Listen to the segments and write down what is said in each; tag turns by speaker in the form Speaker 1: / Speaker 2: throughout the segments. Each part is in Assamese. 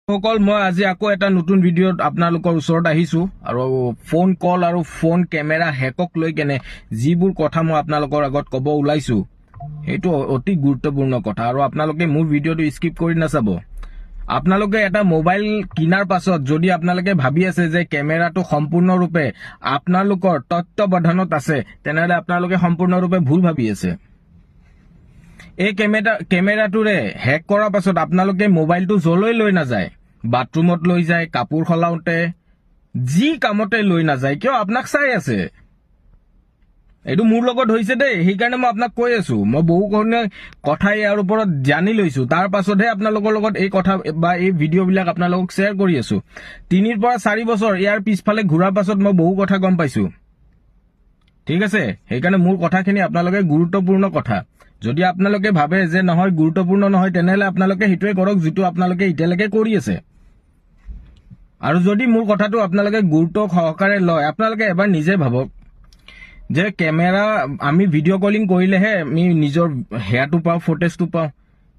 Speaker 1: সকল মই আজি আকৌ এটা নতুন ভিডিঅ'ত আপোনালোকৰ ওচৰত আহিছো আৰু ফোন কল আৰু ফোন কেমেৰা হেকক লৈ কেনে যিবোৰ কথা মই আপোনালোকৰ আগত ক'ব ওলাইছো সেইটো অতি গুৰুত্বপূৰ্ণ কথা আৰু আপোনালোকে মোৰ ভিডিঅ'টো স্কিপ কৰি নাচাব। আপোনালোকে এটা মোবাইল কিনাৰ পাছত যদি আপোনালোকে ভাবি আছে যে কেমেৰাটো সম্পূৰ্ণৰূপে আপোনালোকৰ তত্ত্বাৱধানত আছে তেনেহলে আপোনালোকে সম্পূৰ্ণৰূপে ভুল ভাবি আছে। এই কেমেৰাটোৰে হেক কৰাৰ পাছত আপোনালোকে মোবাইলটো জলৈ লৈ নাযায়, বাথৰুমত লৈ যায়, কাপোৰ সলাওঁতে যি কামতে লৈ নাযায় কিয় আপোনাক চাই আছে। এইটো মোৰ লগত হৈছে দেই, সেইকাৰণে মই আপোনাক কৈ আছো। মই বহু কথা ইয়াৰ ওপৰত জানি লৈছো, তাৰ পাছতহে আপোনালোকৰ লগত এই কথা বা এই ভিডিঅ'বিলাক আপোনালোকক শ্বেয়াৰ কৰি আছো। 3 পৰা 4 বছৰ ইয়াৰ পিছফালে ঘূৰাৰ পাছত মই বহু কথা গম পাইছো। ঠিক আছে, সেইকাৰণে মোৰ কথাখিনি আপোনালোকে গুৰুত্বপূৰ্ণ কথা। যদি আপোনালোকে ভাবে যে নহয় গুৰুত্বপূৰ্ণ নহয় তেনেহলে আপোনালোকে সেইটোৱে কৰক যিটো আপোনালোকে এতিয়ালৈকে কৰি আছে। আৰু যদি মোৰ কথাটো আপোনালোকে গুৰুত্ব সহকাৰে লয় আপোনালোকে এবাৰ নিজে ভাবক যে কেমেৰা আমি ভিডিঅ' কলিং কৰিলেহে আমি নিজৰ হেয়াটো পাওঁ, ফুটেজটো পাওঁ,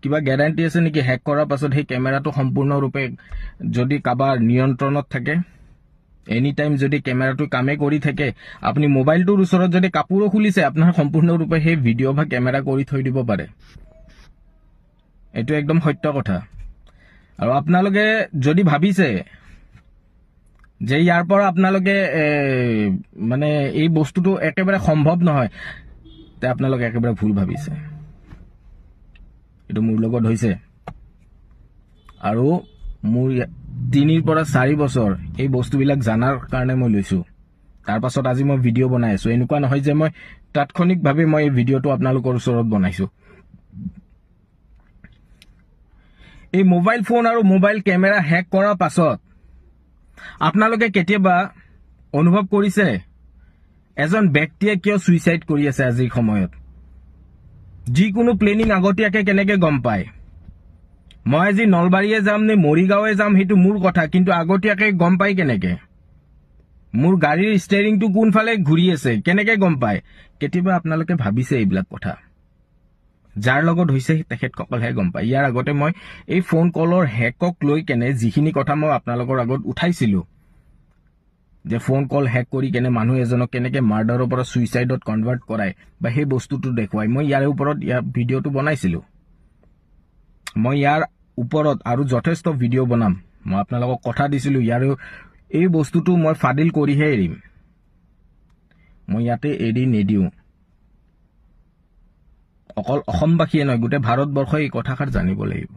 Speaker 1: কিবা গ্যাৰান্টি আছে নেকি হেক কৰাৰ পাছত সেই কেমেৰাটো সম্পূৰ্ণৰূপে যদি কাবাৰ নিয়ন্ত্ৰণত থাকে, এনি টাইম যদি কেমেৰাটো কামে কৰি থাকে, আপুনি মোবাইলটোৰ ওচৰত যদি কাপোৰো খুলিছে আপোনাৰ সম্পূৰ্ণৰূপে সেই ভিডিঅ' বা কেমেৰা কৰি থৈ দিব পাৰে। এইটো একদম সত্য কথা। আৰু আপোনালোকে যদি ভাবিছে যে ইয়াৰ পৰা আপোনালোকে মানে এই বস্তুটো একেবাৰে সম্ভৱ নহয়, তে আপোনালোকে একেবাৰে ভুল ভাবিছে। এইটো মোৰ লগত হৈছে আৰু মোৰ 3 পৰা 4 বছৰ এই বস্তুবিলাক জানাৰ কাৰণে মই লৈছো। তাৰ পাছত আজি মই ভিডিঅ' বনাই আছো। এনেকুৱা নহয় যে মই তাৎক্ষণিকভাৱে মই এই ভিডিঅ'টো আপোনালোকৰ ওচৰত বনাইছো। এই মোবাইল ফোন আৰু মোবাইল কেমেৰা হেক কৰাৰ পাছত আপোনালোকে কেতিয়াবা অনুভৱ কৰিছে এজন ব্যক্তিয়ে কিয় সুইচাইড কৰি আছে আজিৰ সময়ত? যিকোনো প্লেনিং আগতীয়াকে কেনেকে গম পায়? মই আজি নলবাৰীয়ে যাম নে মৰিগাঁৱে যাম সেইটো মোৰ কথা, কিন্তু আগতীয়াকে গম পাই কেনেকে? মোৰ গাড়ীৰ ষ্টেৰিংটো কোনফালে ঘূৰি আছে কেনেকে গম পায়? কেতিয়াবা আপোনালোকে ভাবিছে এইবিলাক কথা? যাৰ লগত হৈছে তেখেতসকলহে গম পায়। ইয়াৰ আগতে মই এই ফোন কলৰ হেকক লৈ কেনে যিখিনি কথা মই আপোনালোকৰ আগত উঠাইছিলো, যে ফোন কল হেক কৰি কেনে মানুহ এজনক কেনেকে মাৰ্ডাৰৰ পৰা সুইচাইডত কনভাৰ্ট কৰায় বা সেই বস্তুটো দেখুৱাই, মই ইয়াৰ ওপৰত ভিডিঅ'টো বনাইছিলো। মই ইয়াৰ ওপৰত আৰু যথেষ্ট ভিডিঅ' বনাম। মই আপোনালোকক কথা দিছিলো এই বস্তুটো মই ফাদিল কৰিহে এৰিম, মই ইয়াতে এৰি নিদিওঁ। অকল অসমবাসীয়ে নহয় গোটেই ভাৰতবৰ্ষই এই কথাষাৰ জানিব লাগিব।